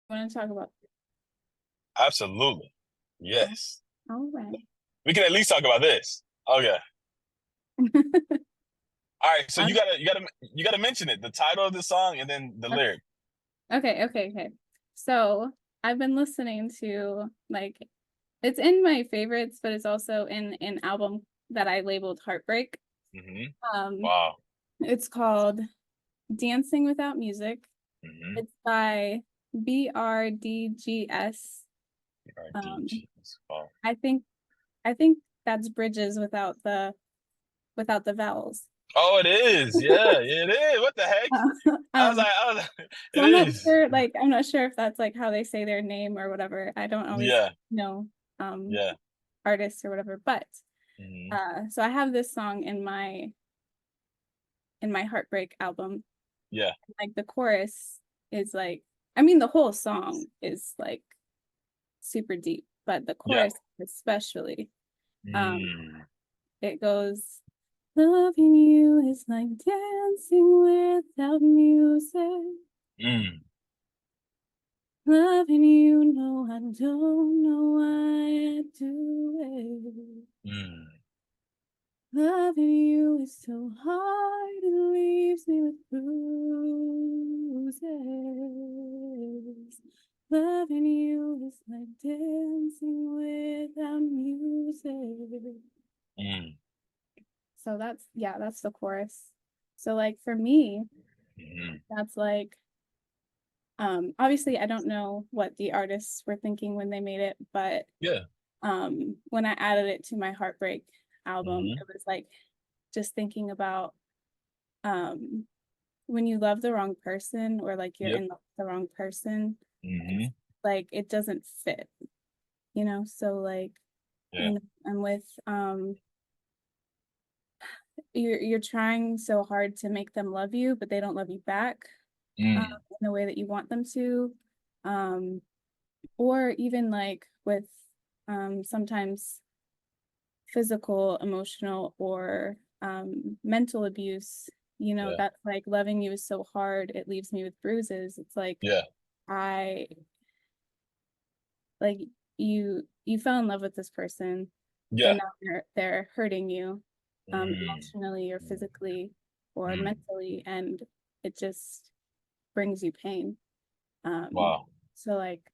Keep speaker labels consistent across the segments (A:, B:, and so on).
A: Want to talk about?
B: Absolutely.
A: Oh,
B: Yes.
A: all right.
B: We can at least talk about this. Okay. All right. So you
A: Um,
B: gotta mention it, the title of the song and then the lyric.
A: okay. So I've been listening to like it's in my favorites, but it's also in an album that I labeled Heartbreak.
B: Hmm.
A: Um,
B: Wow.
A: it's called Dancing Without Music.
B: Hmm.
A: It's by BRDGS. Um,
B: RDGs. Wow.
A: I think I think that's bridges without the vowels.
B: Oh, it is. Yeah, yeah, it is. What the heck?
A: Um,
B: I was like,
A: So
B: it
A: I'm not
B: is.
A: sure, like, I'm not sure if that's like how they say their name or whatever. I don't always
B: Yeah,
A: know um
B: yeah.
A: artists or whatever. But
B: Hmm.
A: so I have this song in my Heartbreak album.
B: Yeah,
A: Like the chorus is like, I mean the whole song is like super deep, but the
B: yeah.
A: chorus especially, um,
B: Mm,
A: it goes, loving you is like dancing without music.
B: mm,
A: Loving you, no, I don't know why I do it.
B: mm,
A: Loving you is so hard, it leaves me with bruises. Loving you is like dancing without music.
B: mm,
A: So that's the chorus. So like for me,
B: mm.
A: that's like obviously I don't know what the artists were thinking when they made it, but
B: Yeah.
A: when I added it to my Heartbreak album,
B: Hmm.
A: it was like just thinking about um when you love the wrong person or like you're
B: Yep.
A: in the wrong person, it's
B: Hmm.
A: like it doesn't fit, you know? So like,
B: Yeah.
A: you know, and with you're trying so hard to make them love you, but they don't love you back
B: Mm.
A: in the way that you want them to. Um, or even like with sometimes physical, emotional, or mental abuse, you know,
B: Yeah.
A: that's like loving you is so hard, it leaves me with bruises. It's like
B: Yeah.
A: I like you fell in love with this person, but
B: Yeah.
A: now they're hurting you
B: Mm,
A: emotionally or
B: mm,
A: physically or
B: mm.
A: mentally, and it just brings you pain. Um,
B: Wow.
A: so like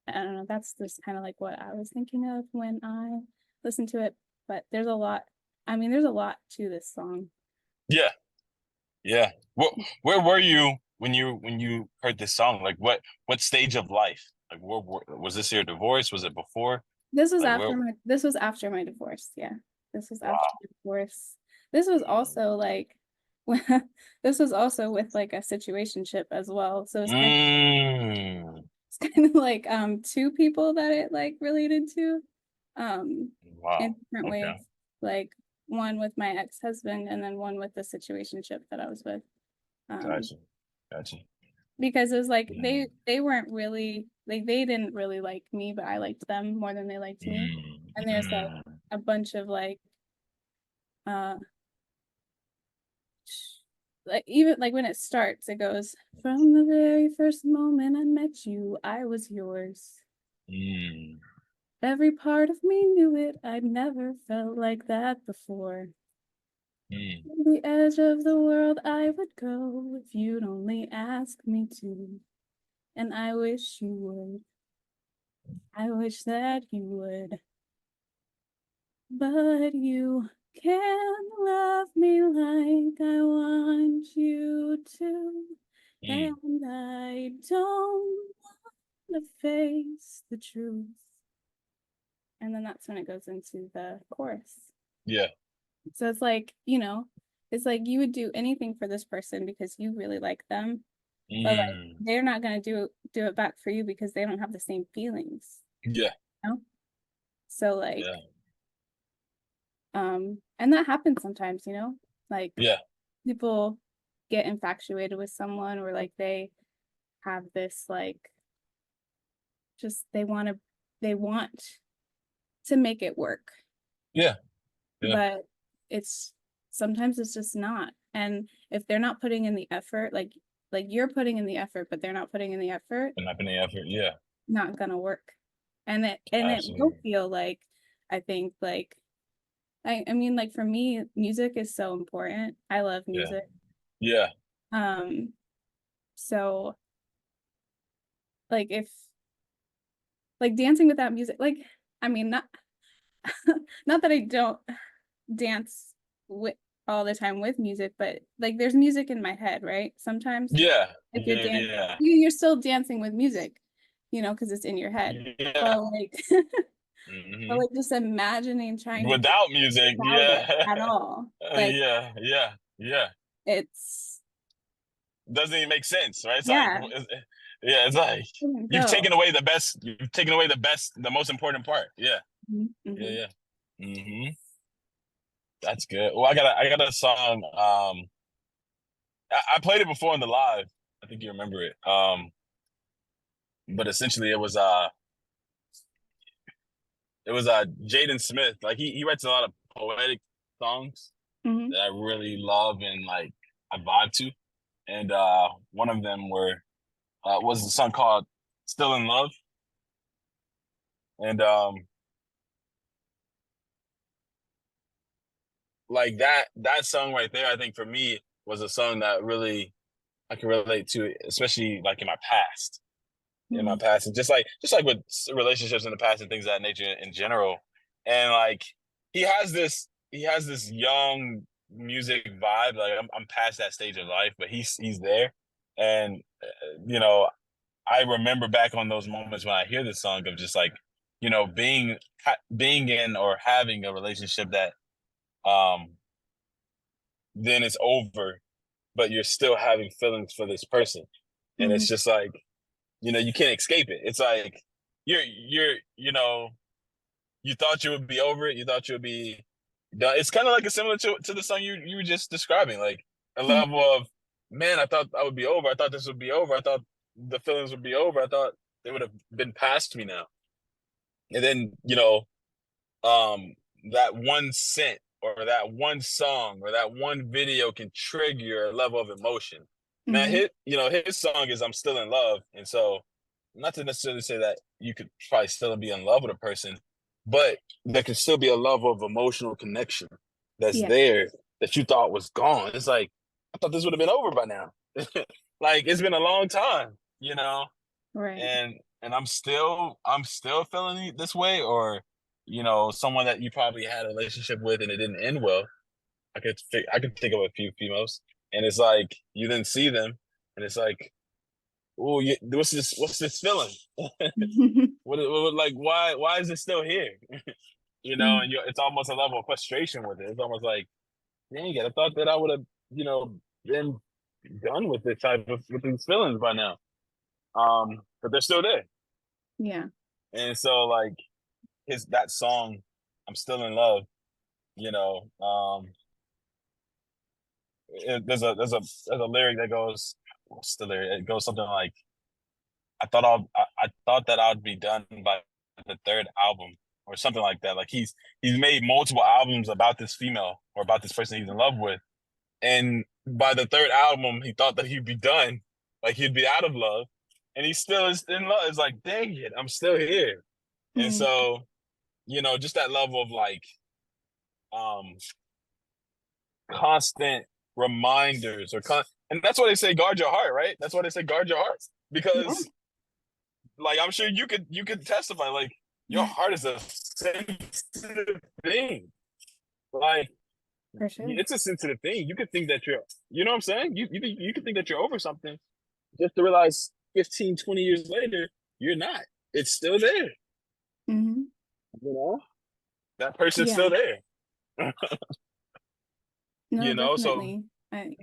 A: I don't know, that's just kind of like what I was thinking of when I listened to it. But there's a lot, I mean, there's a lot to this song.
B: Yeah. Yeah. Where were you when you heard this song? Like what stage of life? Like was this your divorce? Was it before? Like where?
A: This was after my divorce. Yeah. This was after
B: Wow.
A: my divorce. This was
B: Mm.
A: also like this was also with like a situationship as well. So
B: Mm.
A: it's kind of like two people that it like related to
B: Wow.
A: in different ways.
B: Okay.
A: Like one with my ex-husband and then one with the situationship that I was with. Um
B: Gotcha. Gotcha.
A: because it was like
B: Mm.
A: they weren't really like they didn't really like me, but I liked them more than they liked me.
B: Mm.
A: And there's like
B: Mm.
A: a bunch of uh like even like when it starts, it goes, from the very first moment I met you, I was yours.
B: Mm.
A: Every part of me knew it. I'd never felt like that before.
B: Mm.
A: To the edge of the world I would go if you'd only ask me to. And I wish you would. I wish that you would. But you can't love me like I want you to.
B: Mm.
A: And I don't want to face the truth. And then that's when it goes into the chorus.
B: Yeah.
A: So it's like, you know, it's like you would do anything for this person because you really like them, but like
B: Mm.
A: they're not gonna do it back for you because they don't have the same feelings,
B: Yeah.
A: you know? So like,
B: Yeah.
A: and that happens sometimes, you know, like
B: Yeah.
A: people get infatuated with someone or like they have this like just they want to make it work,
B: Yeah. Yeah.
A: but it's sometimes it's just not. And if they're not putting in the effort, like like you're putting in the effort, but they're not putting in the effort,
B: And not putting the effort. Yeah.
A: not gonna work. And it will
B: Absolutely.
A: feel like, I think, like, I mean, like, for me, music is so important. I love
B: Yeah.
A: music.
B: Yeah.
A: So like, if like dancing without music, like, I mean, not not that I don't dance with all the time with music, but like there's music in my head, right? Sometimes
B: Yeah.
A: if you're
B: Yeah.
A: dancing,
B: Yeah.
A: you're still dancing with music, because it's in your head.
B: Yeah.
A: But like, but
B: Hmm.
A: like just imagining trying to dance
B: Without music.
A: without it
B: Yeah.
A: at all, like
B: Yeah. Yeah. Yeah.
A: it's
B: Doesn't even make sense, right? It's like,
A: yeah,
B: yeah, it's like
A: doesn't
B: you've
A: go.
B: taken away the best. You've taken away the most important part. Yeah. Yeah.
A: Mm-hmm.
B: Yeah. Hmm. That's good. Well, I got a song. I played it before in the live. I think you remember it. But essentially it was Jaden Smith. Like he writes a lot of poetic songs
A: Mm-hmm.
B: that I really love and like I vibe to. And one of them was the song called "Still in Love," and like that song right there, I think for me was a song that really I can relate to, especially like in my past. In my
A: Mm-hmm.
B: past, and just like with relationships in the past and things of that nature in general. And like he has this young music vibe. Like I'm past that stage of life, but he's there. And you know, I remember back on those moments when I hear this song of just like, being in or having a relationship that um then it's over, but you're still having feelings for this person. And
A: Mm-hmm.
B: it's just like, you can't escape it. It's like you're you thought you would be over it. You thought you would be done. It's kind of like a similar to the song you were just describing, like a level of, man, I thought I would be over. I thought this would be over. I thought the feelings would be over. I thought they would have been past me now. And then, um, that one scent or that one song or that one video can trigger a level of emotion. Man,
A: Mm-hmm.
B: his song is "I'm Still in Love," and so not to necessarily say that you could probably still be in love with a person, but there can still be a level of emotional connection that's
A: Yeah.
B: there that you thought was gone. It's like I thought this would have been over by now. Like it's been a long time,
A: Right.
B: and I'm still feeling this way, or someone that you probably had a relationship with and it didn't end well. I could think of a few females, and it's like you didn't see them, and it's like, oh, what's this feeling? Like why is it still here?
A: Mm-hmm.
B: And it's almost a level of frustration with it. It's almost like, dang it, I thought that I would have been done with this type of with these feelings by now. But they're still there.
A: Yeah.
B: And so like that song, "I'm Still in Love," you know, there's a lyric that goes, what's the lyric? It goes something like, I thought that I'd be done by the third album or something like that. Like he's made multiple albums about this female or about this person he's in love with. And by the third album, he thought that he'd be done, like he'd be out of love. And he still is in love. It's like, dang it, I'm still here. And
A: Mm-hmm.
B: so, just that level of like um constant reminders and that's why they say guard your heart, right? That's why they say guard your heart. Because like I'm sure you could testify, like your
A: Yeah.
B: heart is a sensitive thing. Like
A: For sure.
B: it's a sensitive thing. You could think that you know what I'm saying? You could think that you're over something just to realize 15, 20 years later, you're not. It's still there.
A: Mm-hmm.
B: You know? That person's
A: Yeah.
B: still there.
A: No,
B: So
A: definitely.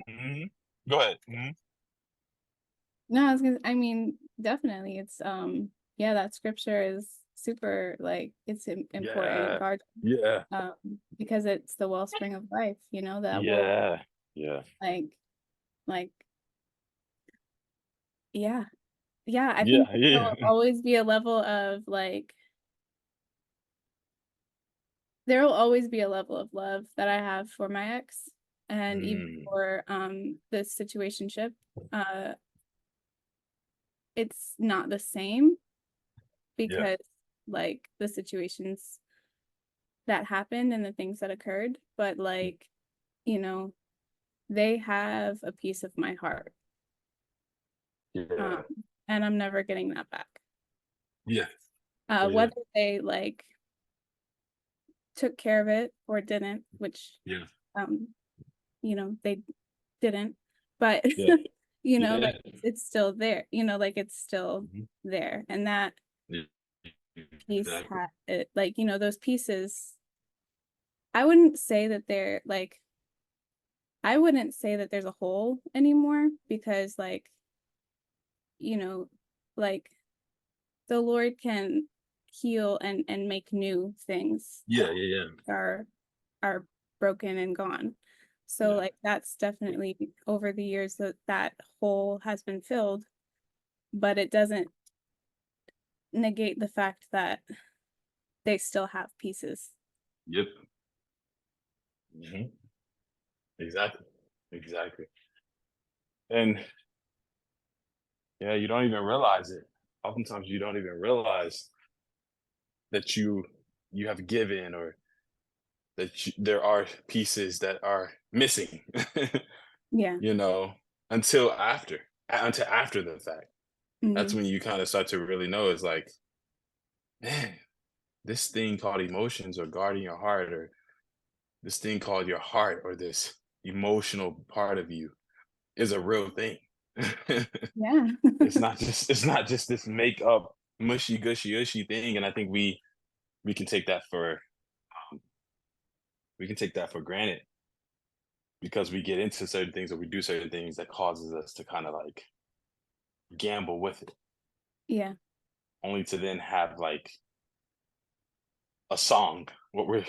B: mhm. Go ahead. Hmm.
A: No, I mean, definitely. It's yeah, that scripture is super, like, it's important,
B: Yeah.
A: guard,
B: Yeah.
A: um, because it's the wellspring of life, that will,
B: Yeah. Yeah.
A: like, like, yeah. Yeah, I think
B: Yeah.
A: that
B: Yeah.
A: there will always be a level of love that I have for my ex, and even
B: Mm.
A: for this situationship. it's not the same
B: Yeah.
A: because like the situations that happened and the things that occurred, but like, you know, they have a piece of my heart.
B: Yeah.
A: And I'm never getting that back.
B: Yeah. Yeah.
A: Whether they like took care of it or didn't, which
B: Yeah.
A: you know, they didn't, but
B: Yeah.
A: you know,
B: Yeah.
A: like it's still there, you know, like it's still
B: Mhm.
A: there. And that
B: Yeah.
A: piece
B: Exactly.
A: had it, like, you know, those pieces, I wouldn't say that they're like, I wouldn't say that there's a hole anymore because like, you know, like the Lord can heal and make new things
B: Yeah. Yeah.
A: are are broken and gone. So
B: Yeah.
A: like that's definitely over the years that that hole has been filled, but it doesn't negate the fact that they still have pieces.
B: Yep. Hmm. Exactly. Exactly. And yeah, you don't even realize it. Oftentimes, you don't even realize that you have given, or that there are pieces that are missing.
A: Yeah.
B: You know, until after the fact. That's
A: Hmm.
B: when you kind of start to really know. It's like, man, this thing called emotions, or guarding your heart, or this thing called your heart, or this emotional part of you, is a real thing.
A: Yeah.
B: It's not just this make up mushy gushy ushy thing. And I think we can take that for we can take that for granted, because we get into certain things, or we do certain things that causes us to kind of like gamble with it,
A: Yeah.
B: only to then have like a song, what we're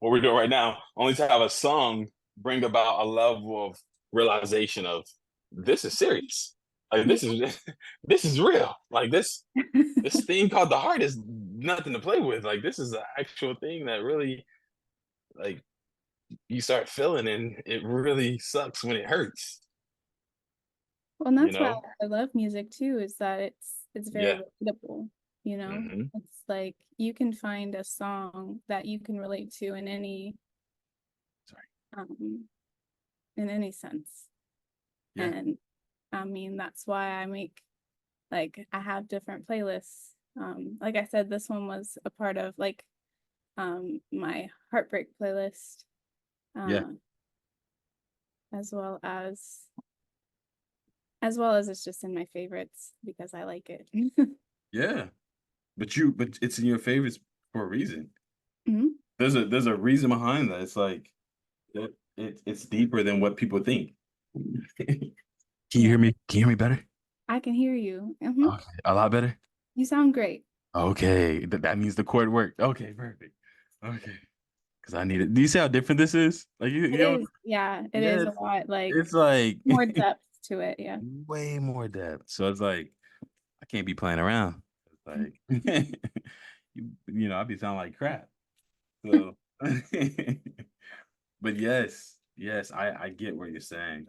B: what we're doing right now, only to have a song bring about a level of realization of, this is serious. Like,
A: Yeah.
B: this is this is real. Like, this thing called the heart is nothing to play with. Like, this is an actual thing that really, like, you start feeling, and it really sucks when it hurts,
A: Well, and
B: you
A: that's why
B: know?
A: I love music too, is that it's very
B: Yeah.
A: relatable, you know?
B: Hmm.
A: It's like you can find a song that you can relate to
B: Sorry.
A: um in any sense.
B: Yeah.
A: And I mean, that's why I make like I have different playlists. Like I said, this one was a part of like my Heartbreak playlist,
B: Yeah.
A: uh, as well as it's just in my favorites because I like it.
B: Yeah. But it's in your favorites for a reason.
A: Mhm.
B: There's a reason behind that. It's like, it's deeper than what people think. Can you
A: Yeah,
B: hear me? Can you hear me better?
A: I can hear you.
B: Okay, a lot better.
A: You sound great.
B: Okay, that means the cord worked. Okay, perfect. Okay, because I need it. Do you see how different this is? Like,
A: It
B: you know,
A: is, yeah, it
B: yeah,
A: is a lot like
B: it's like
A: more depth to it. Yeah.
B: way more depth. So it's like, I can't be playing around. It's like, I'd be sounding like crap. So, but yes, I get what you're saying.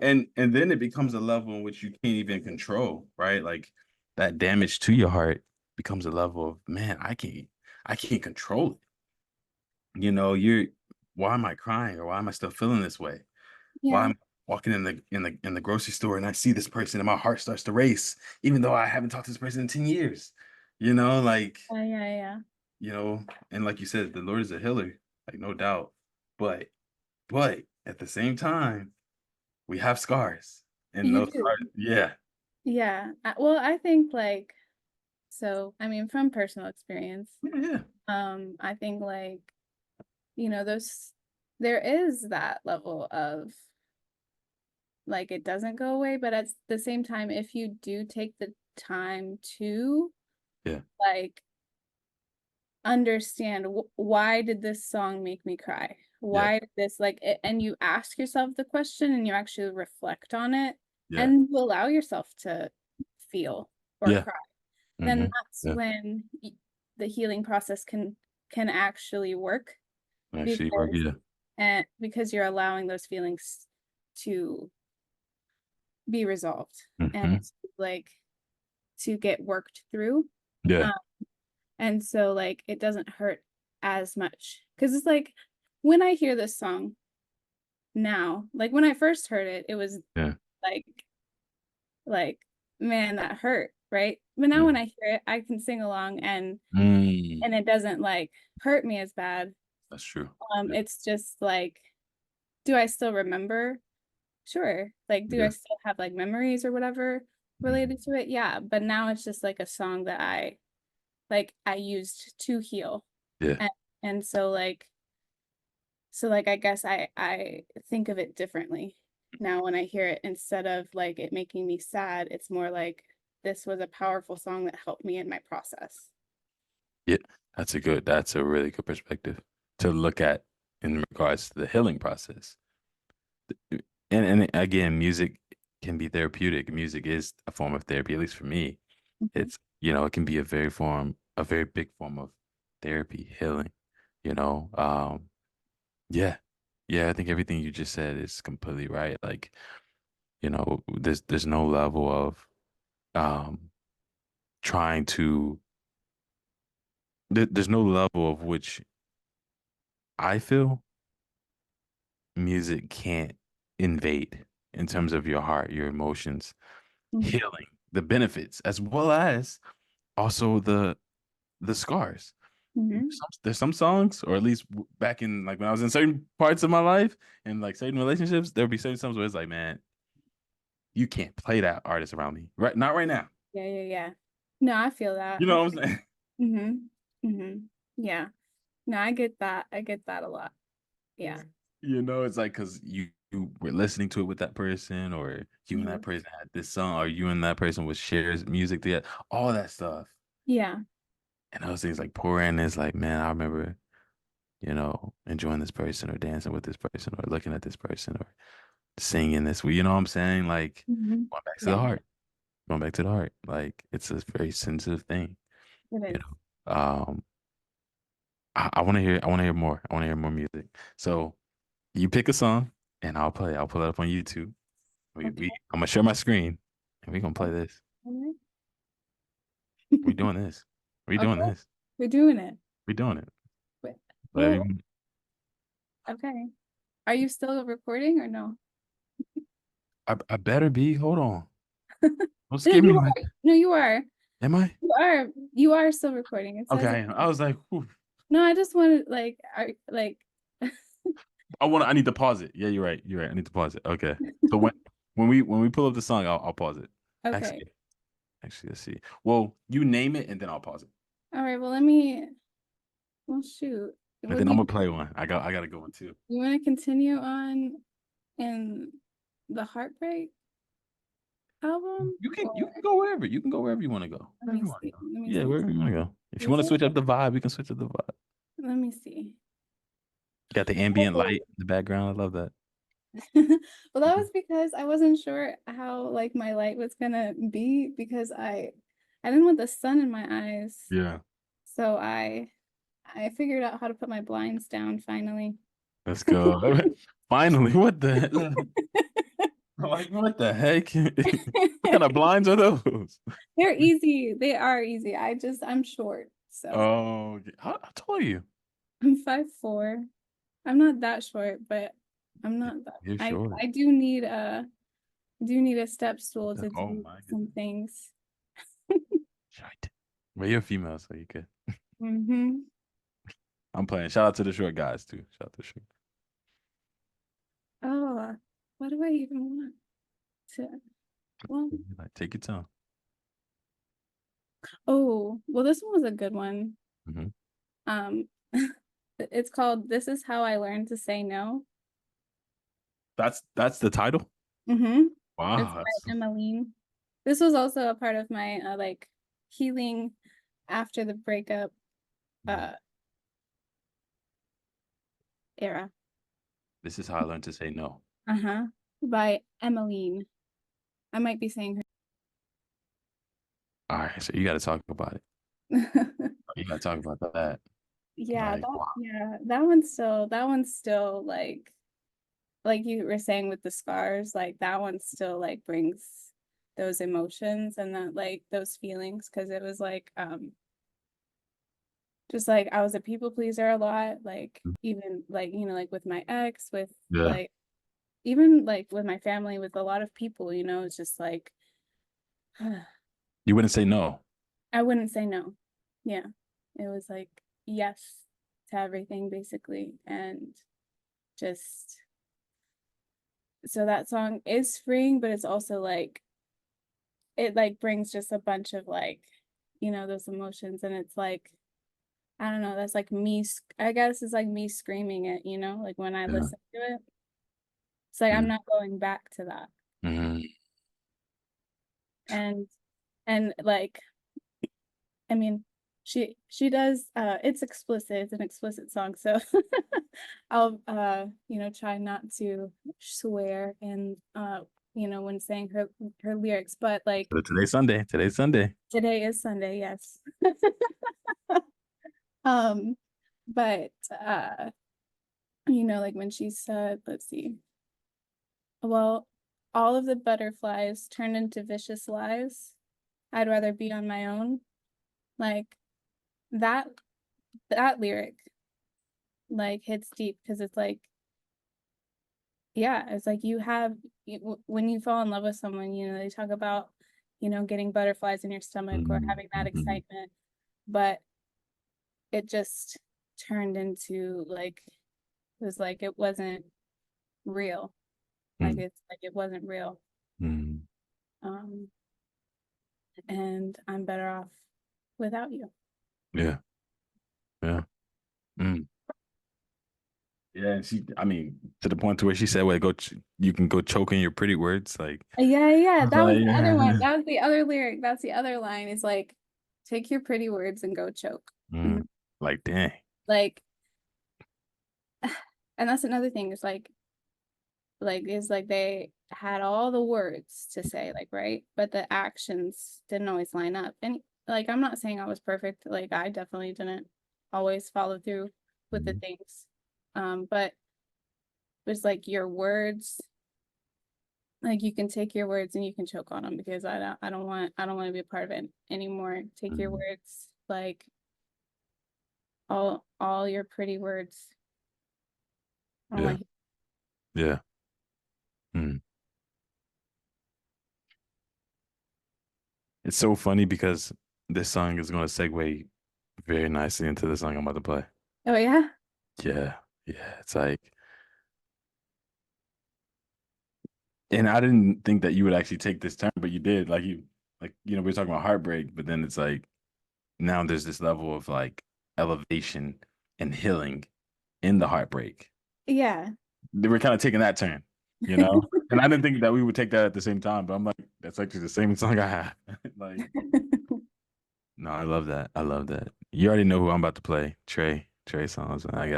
B: And then it becomes a level in which you can't even control, right? Like, that damage to your heart becomes a level of, man, I can't control it. Why am I crying, or why am I still feeling this way? Why
A: Yeah.
B: am I walking in the grocery store, and I see this person and my heart starts to race, even though I haven't talked to this person in 10 years. Like,
A: Yeah, yeah.
B: you know, and like you said, the Lord is a healer, like, no doubt. But at the same time, we have scars. And
A: You
B: those
A: do.
B: scars, yeah.
A: Yeah. Well, I think like so, I mean, from personal experience,
B: Yeah, yeah.
A: I think like, you know, there is that level of like it doesn't go away, but at the same time, if you do take the time to
B: Yeah.
A: like understand why did this song make me cry?
B: Yeah.
A: Why did this like and you ask yourself the question and you actually reflect on it
B: Yeah.
A: and you allow yourself to feel or
B: Yeah.
A: cry, then
B: Hmm.
A: that's
B: Yeah.
A: when the healing process can actually work
B: Actually work,
A: because
B: yeah.
A: and because you're allowing those feelings to be resolved and
C: Mhm.
A: like to get worked through.
C: Yeah.
A: And so like it doesn't hurt as much. Because it's like when I hear this song now, like when I first heard it, it was
C: Yeah.
A: like man, that hurt, right? But now
C: Yeah.
A: when I hear it, I can sing along and
C: Mm,
A: it doesn't like hurt me as bad.
C: that's true. Yeah.
A: It's just like, do I still remember? Sure. Like, do I
C: Yeah.
A: still have like memories or whatever related to it? Yeah. But now it's just like a song that I used to heal.
C: Yeah.
A: And so like I guess I think of it differently now when I hear it. Instead of like it making me sad, it's more like this was a powerful song that helped me in my process.
C: Yeah. That's a really good perspective to look at in regards to the healing process. And again, music can be therapeutic. Music is a form of therapy, at least for me.
A: Mhm.
C: It's, it can be a very big form of therapy, healing, you know. Yeah. Yeah, I think everything you just said is completely right. Like, there's no level of um trying to there's no level of which I feel music can't invade in terms of your heart, your emotions,
A: Mhm.
C: healing, the benefits, as well as also the scars.
A: Mhm.
C: There's some songs, or at least back in like when I was in certain parts of my life and like certain relationships, there'll be certain songs where it's like, man, you can't play that artist around me, right? Not right now.
A: Yeah. No, I feel that.
C: You know what I'm saying?
A: Mm-hmm. Yeah. No, I get that. I get that a lot. Yeah.
C: It's like because you were listening to it with that person, or you and that
A: Mhm.
C: person had this song, or you and that person was shares music together, all that stuff.
A: Yeah.
C: And those things like pour in is like, man, I remember, enjoying this person or dancing with this person or looking at this person or singing this. You know what I'm saying? Like
A: Mm-hmm.
C: going back to the
A: Yeah,
C: heart, going back to the heart. Like it's a very sensitive thing,
A: it
C: you
A: is.
C: know. I want to hear. I want to hear more. I want to hear more music. So you pick a song, and I'll play. I'll pull it up on YouTube.
A: Okay.
C: I'm gonna share my screen, and we gonna play this.
A: Alright.
C: We doing this. We
A: Okay.
C: doing this.
A: We're doing it.
C: We doing it.
A: Wait.
C: Whatever
A: Well,
C: you-
A: okay. Are you still recording or no?
C: I better be. Hold on. Don't
A: No,
C: scare me
A: you
C: like
A: are.
C: that.
A: No, you are.
C: Am I?
A: You are still recording. It
C: Okay,
A: says
C: I
A: it.
C: am. I was like, whew.
A: No, I just wanted like
C: I need to pause it. Yeah, you're right. You're right. I need to pause it. Okay. So when we pull up the song, I'll pause it.
A: okay.
C: Actually, let's see. Well, you name it, and then I'll pause it,
A: All right, well shoot.
C: and
A: What
C: then
A: do
C: I'm
A: you
C: gonna play one. I gotta go one too.
A: you want to continue on in the Heartbreak album?
C: You can go wherever. You can go wherever you want to go.
A: Let
C: Wherever
A: me
C: you want to
A: see.
C: go.
A: Let me
C: Yeah,
A: see.
C: wherever you want to go. If you
A: Is
C: want to
A: it?
C: switch up the vibe, we can switch up the vibe.
A: Let me see.
C: Got the ambient light in the background. I love that.
A: Well, that was because I wasn't sure how like my light was gonna be because I didn't want the sun in my eyes.
C: Yeah.
A: So I figured out how to put my blinds down finally.
C: Let's go. Finally, what the like what the heck? What kind of blinds are those?
A: They're easy. They are easy. I'm short. So
C: Oh, how tall are you?
A: I'm 5'4". I'm not that short, but I'm not that
C: You're
A: I
C: short.
A: I do need a step stool to
C: Oh
A: do
C: my
A: some
C: goodness.
A: things.
C: Shite. Well, you're a female, so you could.
A: Mm-hmm.
C: I'm playing. Shout out to the short guys too. Shout out to the short.
A: Oh, what do I even want to? Well,
C: Like, take your time.
A: well, this one was a good one.
C: Mhm.
A: Um, it's called "This Is How I Learned to Say No."
C: That's the title.
A: Mm-hmm. It's
C: Wow.
A: by Emmeline. This was also a part of my like healing after the breakup uh era.
C: This is how I learned to say no.
A: Uh-huh. By Emmeline. I might be saying
C: All right, so you got to talk about it.
A: her.
C: You got to talk about that.
A: Yeah,
C: Like, wow.
A: that one's still like like you were saying with the scars, like that one still like brings those emotions and that like those feelings, because it was like just like I was a people pleaser a lot, like even like, you know, like with my ex, with
C: Yeah.
A: like even like with my family, with a lot of people, you know, it's just like
C: You wouldn't say no.
A: I wouldn't say no. Yeah. It was like yes to everything basically. And just so that song is freeing, but it's also like it like brings just a bunch of like, you know, those emotions, and it's like I don't know, that's like me, I guess it's like me screaming it, you know, like when I
C: Yeah.
A: listen to it. It's like I'm
C: Mm.
A: not going back to that.
C: Mhm.
A: And like I mean, she does it's explicit, it's an explicit song, so I'll you know, try not to swear and you know, when saying her lyrics, but like
C: But today's Sunday. Today's Sunday.
A: today is Sunday, yes. Um but you know, like when she said, let's see, well, all of the butterflies turned into vicious lies. I'd rather be on my own. Like that that lyric like hits deep, because it's like, yeah, it's like you have when you fall in love with someone, you know, they talk about, you know, getting butterflies in your stomach or
C: Mhm.
A: having that
C: Mhm.
A: excitement, but it just turned into like it was like it wasn't real. Like
C: Mm.
A: it's like it wasn't real.
C: Mm.
A: Um and I'm better off without you.
C: Yeah. Yeah. Mm. Yeah, and I mean, to the point to where she said, "Well, you can go choke in your pretty words." Like,
A: Yeah,
C: I
A: yeah,
C: was
A: that was
C: like,
A: the other one.
C: yeah.
A: That was the other lyric. That's the other line, is like, take your pretty words and go choke.
C: Mm. Like, dang.
A: Like, and that's another thing, is like they had all the words to say, like, right, but the actions didn't always line up. And like, I'm not saying I was perfect, like I definitely didn't always follow through with the
C: Mhm.
A: things, but it's like your words, like you can take your words and you can choke on them, because I don't want to be a part of it anymore. Take your
C: Mhm.
A: words, like all your pretty words. I don't
C: Yeah.
A: want.
C: Yeah. Mm. It's so funny because this song is going to segue very nicely into the song I'm about to play.
A: Oh yeah.
C: Yeah. Yeah. It's like, and I didn't think that you would actually take this turn, but you did. We were talking about heartbreak, but then it's like now there's this level of like elevation and healing in the heartbreak.
A: Yeah.
C: They were kind of taking that turn, you know? And I didn't think that we would take that at the same time, but I'm like, that's actually the same song I have. Like, no, I love that. I love that. You already know who I'm about to play. Trey songs. Man. I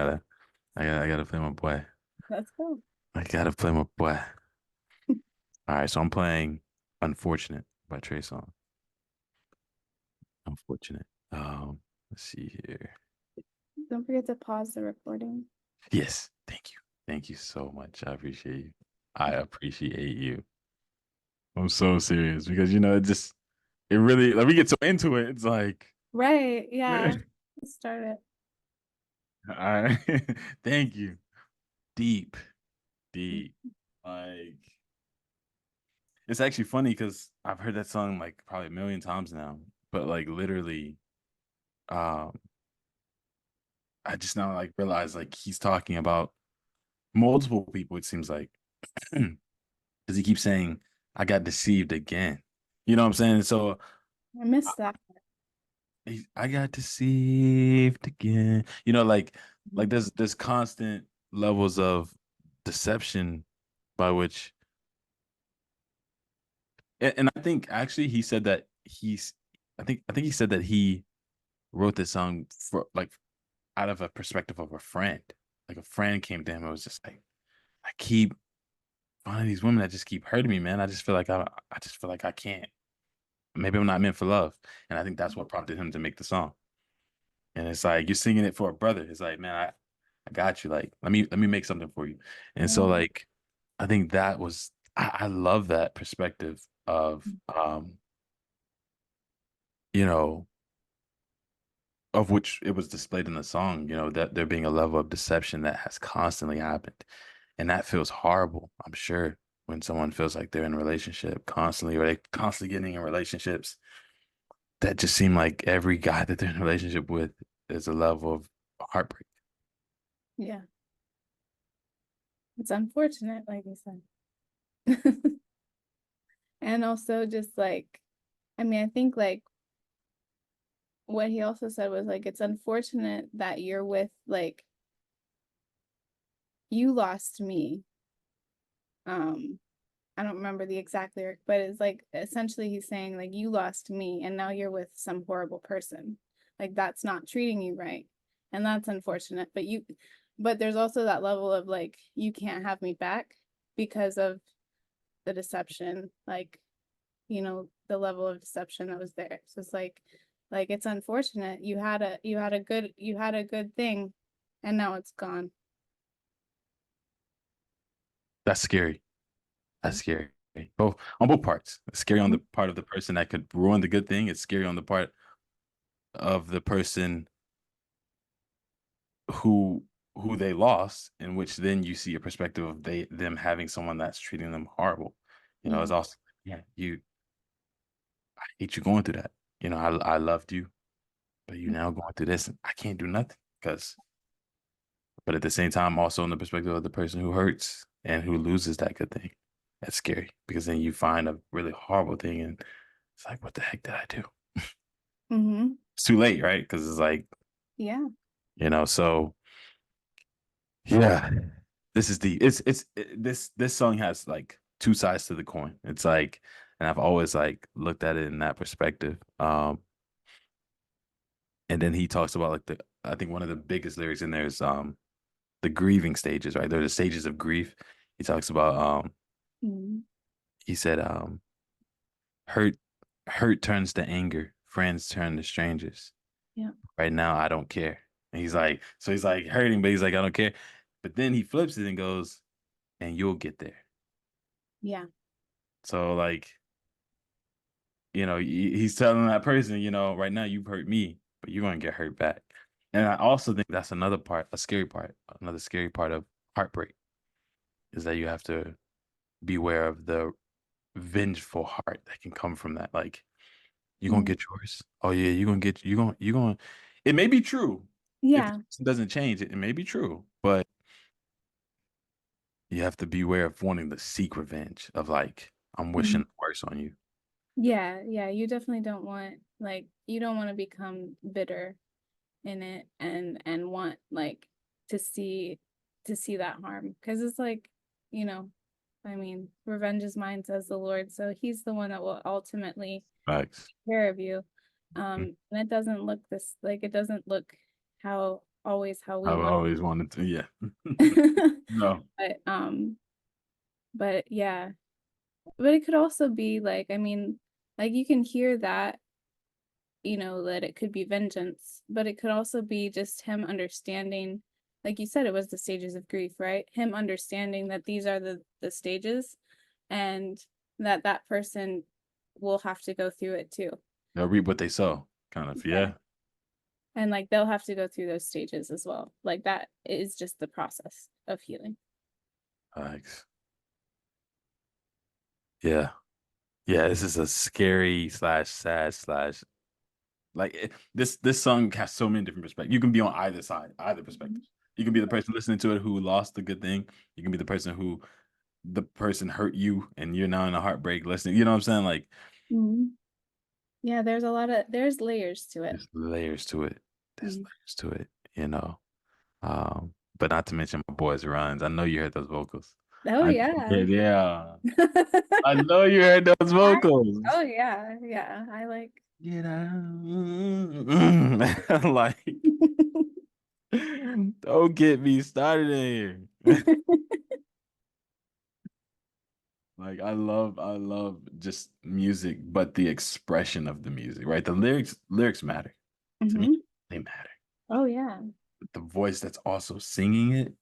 C: gotta play my boy.
A: Let's go.
C: I gotta play my boy. All right, so I'm playing Unfortunate by Trey Songz. Unfortunate. Let's see here.
A: Don't forget to pause the recording.
C: Yes, thank you. Thank you so much. I appreciate you. I appreciate you. I'm so serious because it really like we get so into it. It's like
A: Right.
C: all
A: Yeah. Let's start it.
C: right. Thank you. Deep, deep. Like it's actually funny because I've heard that song like probably a million times now. But like literally, um, I just now like realize like he's talking about multiple people, it seems like. Because he keeps saying, I got deceived again. You know what I'm saying? So
A: I missed that.
C: I got deceived again. Like there's constant levels of deception by which and I think actually he said that I think he said that he wrote this song for like out of a perspective of a friend. Like a friend came to him and was just like, I keep finding these women that just keep hurting me, man. I just feel like I can't. Maybe I'm not meant for love. And I think that's what prompted him to make the song. And it's like you're singing it for a brother. It's like, man, I got you. Like, let me make something for you. And so
A: Yeah.
C: like I think that was I love that perspective of you know, of which it was displayed in the song, you know, that there being a level of deception that has constantly happened. And that feels horrible, I'm sure, when someone feels like they're in a relationship constantly, or they constantly getting in relationships that just seem like every guy that they're in a relationship with is a level of heartbreak.
A: Yeah. It's unfortunate, like you said. And also just like, I mean, I think like what he also said was like, it's unfortunate that you're with like, you lost me. I don't remember the exact lyric, but it's like essentially he's saying like, you lost me and now you're with some horrible person. Like that's not treating you right. And that's unfortunate. But there's also that level of like, you can't have me back because of the deception, like, you know, the level of deception that was there. So it's like it's unfortunate. You had a good thing and now it's gone.
C: That's scary. That's scary. Both on both parts. It's scary on the part of the person that could ruin the good thing. It's scary on the part of the person who they lost, in which then you see a perspective of them having someone that's treating them horrible. You know,
A: Yeah.
C: it's also I hate you going through that. You know, I loved you, but you now going through this and I can't do nothing because but at the same time, also in the perspective of the person who hurts and who loses that good thing. That's scary because then you find a really horrible thing and it's like, what the heck did I do?
A: Mm-hmm.
C: It's too late, right? Because it's like,
A: Yeah.
C: you know, so yeah, this is this song has like two sides to the coin. It's like, and I've always like looked at it in that perspective. And then he talks about like I think one of the biggest lyrics in there is the grieving stages, right? There's the stages of grief. He talks about
A: Mm-hmm.
C: he said hurt turns to anger, friends turn to strangers.
A: Yeah.
C: Right now I don't care. And he's like, so he's like hurting, but he's like, I don't care. But then he flips it and goes, and you'll get there.
A: Yeah.
C: So like, you know, he's telling that person, you know, right now you've hurt me, but you're gonna get hurt back. And I also think that's another scary part, another scary part of heartbreak is that you have to beware of the vengeful heart that can come from that. Like, you're gonna
A: Mm-hmm.
C: get yours. Oh yeah, you're gonna it may be true. If the
A: Yeah.
C: person doesn't change, it may be true, but you have to beware of wanting to seek revenge of like, I'm
A: Mm-hmm.
C: wishing worse on you.
A: Yeah. Yeah. You definitely don't want like you don't want to become bitter in it and want like to see that harm because it's like, you know, I mean, revenge is mine, says the Lord. So he's the one that will ultimately
C: Facts.
A: take care of you.
C: Mhm.
A: And it doesn't look this like it doesn't look how we
C: I've
A: want.
C: always wanted to, yeah. No.
A: But but yeah. But it could also be like, I mean, like you can hear that, you know, that it could be vengeance, but it could also be just him understanding, like you said, it was the stages of grief, right? Him understanding that these are the stages and that person will have to go through it too.
C: They'll reap what they sow, kind of,
A: Yeah.
C: yeah.
A: And like they'll have to go through those stages as well. Like that is just the process of healing.
C: Facts. Yeah. Yeah, this is a scary slash sad slash like this song has so many different perspectives. You can be on either side, either perspective. You can be the person listening to it who lost a good thing. You can be the person who the person hurt you and you're now in a heartbreak listening. You know what I'm saying? Like
A: Mhm. Yeah, there's layers to it.
C: there's layers to it. There's
A: Mhm.
C: layers to it, you know. But not to mention my boy's runs. I know you heard those vocals.
A: Oh yeah.
C: Yeah. I know you heard those
A: I,
C: vocals.
A: oh yeah, yeah. I like
C: Get out. Like, don't get me started in here. Like I love just music, but the expression of the music, right? The lyrics matter. To me,
A: Mhm.
C: they matter.
A: Oh yeah.
C: The voice that's also singing it,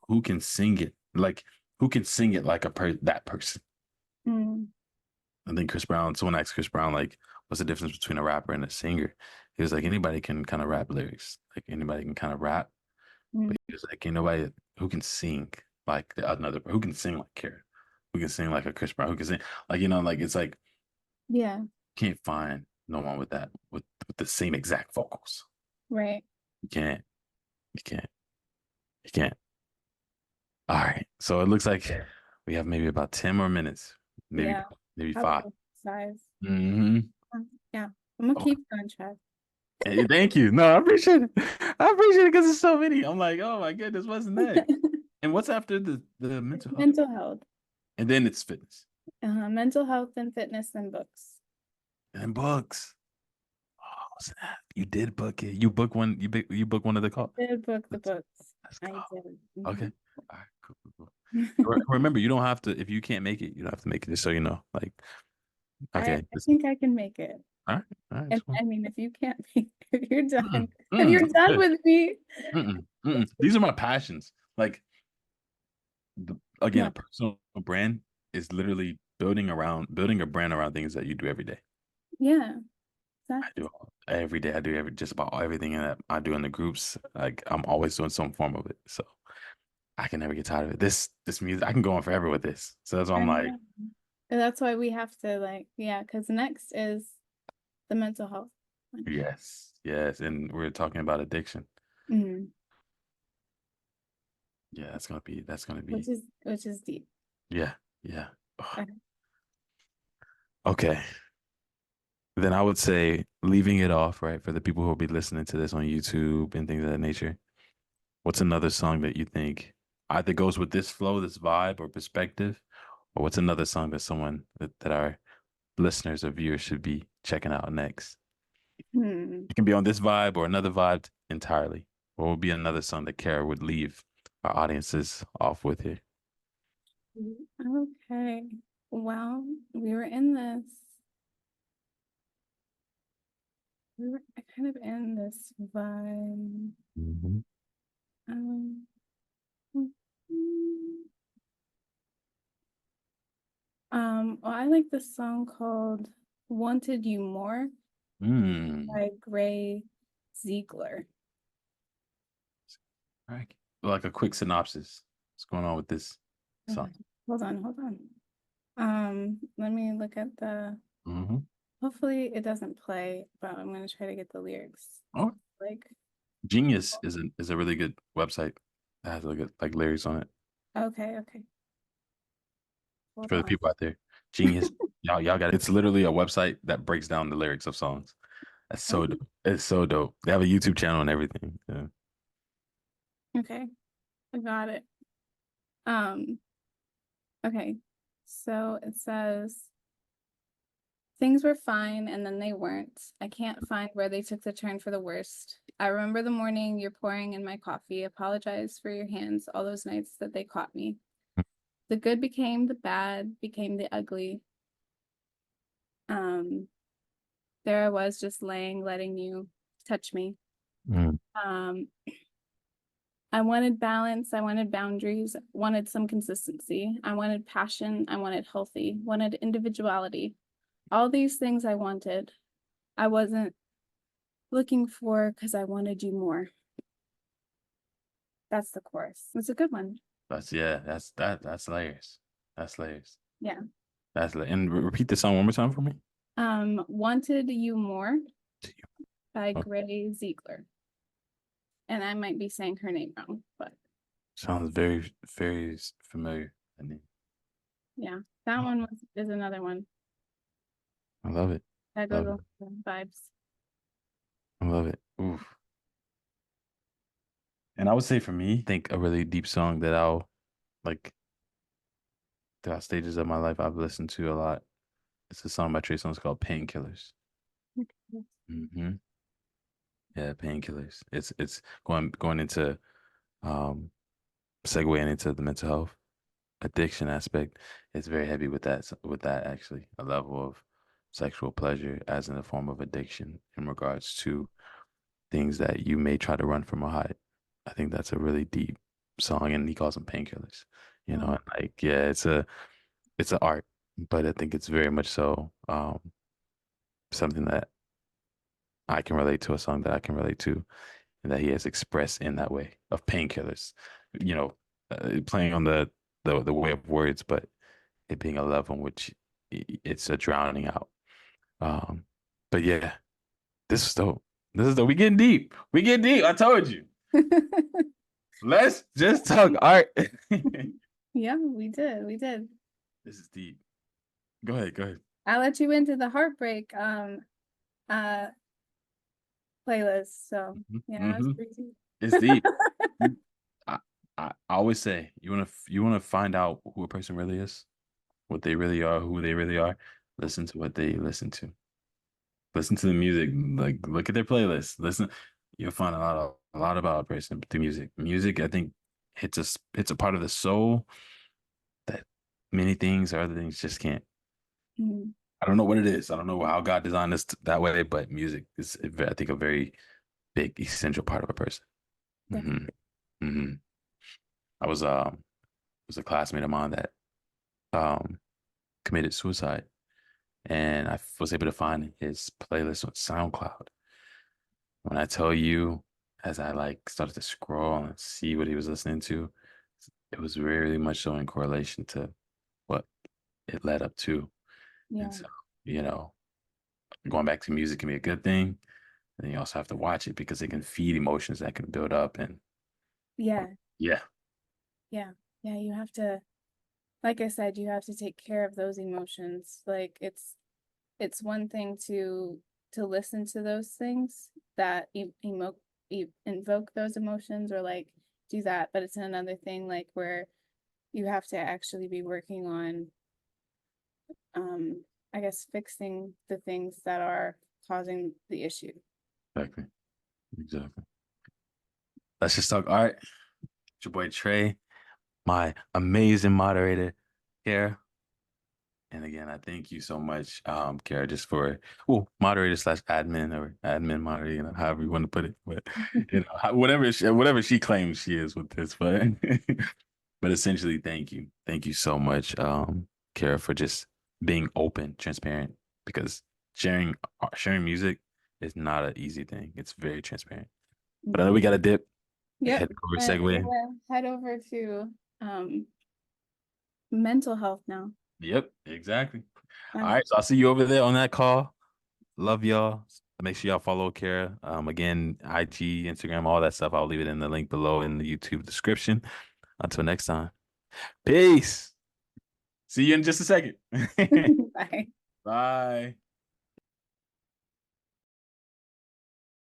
C: who can sing it? Like who can sing it like that person.
A: Mm.
C: I think Chris Brown. Someone asked Chris Brown like, "What's the difference between a rapper and a singer?" He was like, "Anybody can kind of rap lyrics. Like anybody can kind of rap,
A: Mm.
C: but he was like, ain't nobody who can sing like another who can sing like Karen, who can sing like a Chris Brown, who can sing like like it's like
A: Yeah,
C: can't find no one with that with the same exact vocals.
A: right.
C: You can't. You can't. You can't. All right. So it looks like we have maybe about 10 more minutes, maybe
A: Yeah,
C: maybe five.
A: probably size.
C: Mm-hmm.
A: Yeah, I'm gonna
C: Oh,
A: keep going, Chad.
C: hey, thank you. No, I appreciate it. I appreciate it because there's so many. I'm like, oh my goodness, what's next? And what's after the mental health?
A: Mental health,
C: And then it's fitness.
A: mental health and fitness and books.
C: And books. Oh, snap. You did book it. You book one. You book one of the calls.
A: Did book the books.
C: Let's
A: I
C: go.
A: did.
C: Okay. All right. Cool. Remember, you don't have to. If you can't make it, you don't have to make it. Just so you know. Like, okay.
A: I think I can make it.
C: All right. All right.
A: And
C: Cool.
A: I mean, if you can't make, if you're done, if
C: Mm-mm,
A: you're done
C: good.
A: with me,
C: These are my passions. Like, again,
A: no,
C: a personal brand is literally building a brand around things that you do every day.
A: yeah,
C: I
A: exactly.
C: do every day. I do just about everything that I do in the groups. Like I'm always doing some form of it. So I can never get tired of it. This music, I can go on forever with this. So that's why
A: I
C: I'm like,
A: know. And that's why we have to yeah, because next is the mental health one.
C: yes. And we're talking about addiction.
A: Mhm.
C: Yeah, that's gonna be
A: Which is deep.
C: yeah. Ugh.
A: Okay.
C: Okay. Then I would say leaving it off, right, for the people who will be listening to this on YouTube and things of that nature. What's another song that you think either goes with this flow, this vibe, or perspective? Or what's another song that our listeners or viewers should be checking out next?
A: Hmm.
C: It can be on this vibe or another vibe entirely. Or will be another song that Kara would leave our audiences off with here.
A: Okay. Well, we were in this. We were kind of in this vibe.
C: Mm-hmm.
A: Um, mm, well, I like this song called Wanted You More
C: Mm.
A: by Gray Ziegler.
C: All right. Like a quick synopsis. What's going on with this song?
A: Hold on. Let me look at the,
C: Mm-hmm.
A: hopefully it doesn't play, but I'm gonna try to get the lyrics.
C: Oh,
A: Like,
C: Genius is a really good website that has like lyrics on it
A: okay. Hold
C: for the
A: on.
C: people out there. Genius, y'all got it. It's literally a website that breaks down the lyrics of songs. That's so dope. It's so dope. They have a YouTube channel and everything. Yeah.
A: Okay, I got it. Um, okay. So it says things were fine and then they weren't. I can't find where they took the turn for the worst. I remember the morning you're pouring in my coffee. Apologize for your hands all those nights that they caught me. The good became the bad, became the ugly. There I was just laying, letting you touch me.
C: Mm.
A: I wanted balance, I wanted boundaries, wanted some consistency. I wanted passion, I wanted healthy, wanted individuality. All these things I wanted. I wasn't looking for because I wanted you more. That's the chorus. It's a good one.
C: That's that's layers. That's layers.
A: Yeah.
C: And repeat the song one more time for me.
A: Wanted You More by
C: Oh,
A: Gray Ziegler. And I might be saying her name wrong, but
C: sounds very, very familiar.
A: yeah, that one is another one
C: I love it.
A: that goes
C: Love
A: with
C: it.
A: the vibes.
C: I love it. Oof. And I would say for me, I think a really deep song that I'll like throughout stages of my life I've listened to a lot. It's a song by Trey Songz called Painkillers. Mm-hmm. Yeah, Painkillers. It's going into segueing into the mental health addiction aspect. It's very heavy with that actually. A level of sexual pleasure as in a form of addiction in regards to things that you may try to run from or hide. I think that's a really deep song, and he calls them painkillers. you know, and like, yeah, it's an art, but I think it's very much so something that I can relate to, a song that I can relate to, and that he has expressed in that way of painkillers, you know, playing on the way of words, but it being a level in which it's a drowning out. Um, but yeah, this is dope. This is dope. We getting deep. We get deep. I told you. Let's just talk art.
A: Yeah, we did. We did.
C: This is deep. Go ahead. Go ahead.
A: I let you into the Heartbreak playlist. So yeah, it's pretty deep.
C: It's deep. I, I always say you wanna find out who a person really is, what they really are, who they really are. Listen to what they listen to. Listen to the music. Like look at their playlist. Listen, you'll find a lot about a person through music. Music, I think, hits a part of the soul that many things or other things just can't.
A: Mhm.
C: I don't know what it is. I don't know how God designed us that way, but music is, I think, a very big, essential part of a person. Hmm.
A: Definitely.
C: Hmm. I was a classmate of mine that um committed suicide, and I was able to find his playlist on SoundCloud. When I tell you, as I like started to scroll and see what he was listening to, it was very much so in correlation to what it led up to. And
A: Yeah.
C: so, you know, going back to music can be a good thing. And you also have to watch it because it can feed emotions that can build up. And
A: Yeah.
C: yeah,
A: Yeah. Yeah. You have to, like I said, you have to take care of those emotions. Like it's one thing to listen to those things that invoke those emotions or like do that, but it's another thing like where you have to actually be working on I guess fixing the things that are causing the issue.
C: exactly. Exactly. Let's just talk art. It's your boy Trey, my amazing moderator here. And again, I thank you so much, Kara, just for moderator slash admin or admin moderator, you know, however you want to put it. But you know, whatever she claims she is with this, but but essentially, thank you so much, Kara, for just being open, transparent, because sharing music is not an easy thing. It's very transparent. But I know we got a dip.
A: Yep.
C: Head over
A: We're
C: segue.
A: gonna head over to mental health now.
C: Yep, exactly. All
A: Um,
C: right, so I'll see you over there on that call. Love y'all. Make sure y'all follow Kara. Again, IG, Instagram, all that stuff. I'll leave it in the link below in the YouTube description. Until next time. Peace. See you in just a second.
A: Bye.
C: Bye.